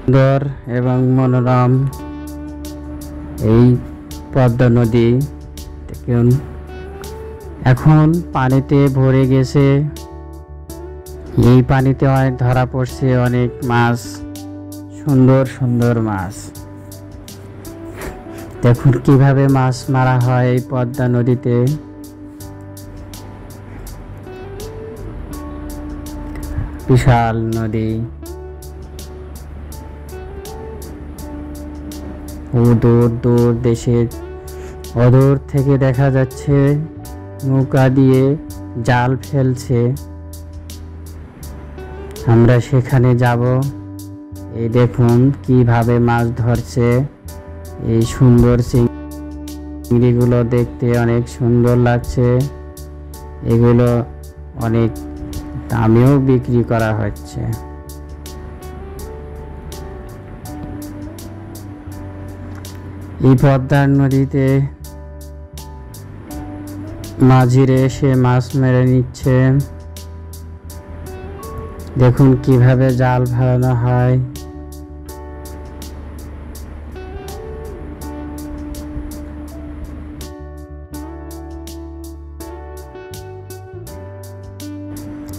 সুন্দর এবং মনোরম এই পদ্মা নদী দেখুন এখন পানিতে ভরে গেছে। এই পানিতে ধরা পড়ছে অনেক মাছ, সুন্দর সুন্দর মাছ। দেখুন কিভাবে মাছ মারা হয় এই পদ্মা নদীতে। বিশাল নদী, দূর দূর দেশের অদূর থেকে দেখা যাচ্ছে নৌকা দিয়ে জাল ফেলছে। আমরা সেখানে যাব। এই দেখুন কিভাবে মাছ ধরছে। এই সুন্দর চিংড়িগুলো দেখতে অনেক সুন্দর লাগছে। এগুলো অনেক দামেও বিক্রি করা হচ্ছে। এই পদ্মার নদীতে মাঝিরে এসে মাছ মেরে নিচ্ছে। দেখুন কিভাবে জাল ফেলানো হয়।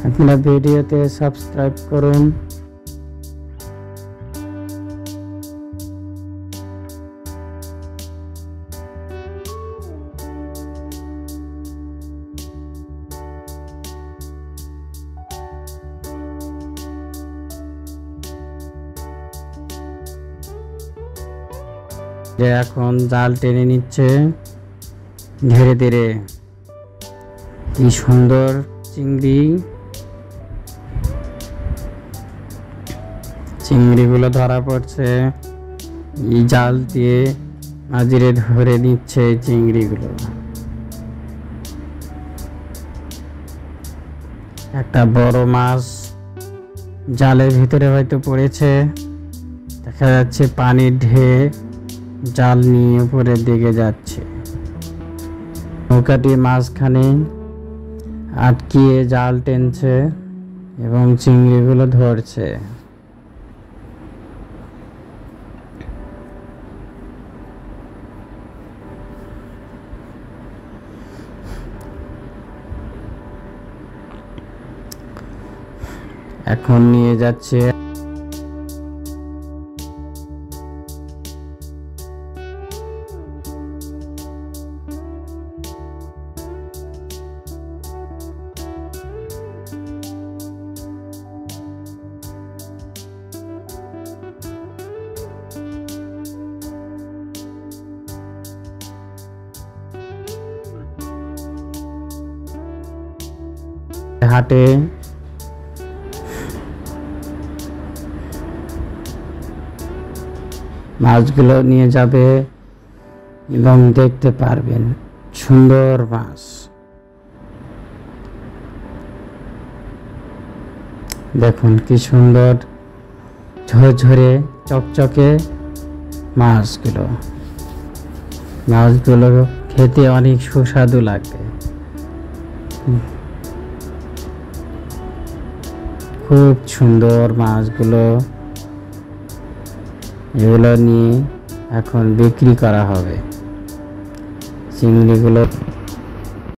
আপনারা ভিডিওতে সাবস্ক্রাইব করুন। এখন জাল টেনে নিচ্ছে ধীরে ধীরে। কি সুন্দর চিংড়িগুলো ধরা পড়ছে। এই জাল দিয়ে মাঝিরে ধরে নিচ্ছে চিংড়িগুলো। একটা বড় মাছ জালের ভিতরে হয়তো পড়েছে। দেখা যাচ্ছে পানির ঢেউ জাল নিয়ে উপরের দিকে যাচ্ছে। নৌকাটি মাঝখানে আটকিয়ে জাল টেনছে এবং চিংড়িগুলো ধরছে। এখন নিয়ে যাচ্ছে হাটে। মাছগুলো নিয়ে যাবে এবং দেখতে পারবেন সুন্দর মাছ। দেখুন কি সুন্দর ঝরঝরে চকচকে মাছগুলো খেতে অনেক সুস্বাদু লাগবে। খুব সুন্দর মাছগুলো। এগুলো নিয়ে এখন বিক্রি করা হবে চিংড়িগুলো।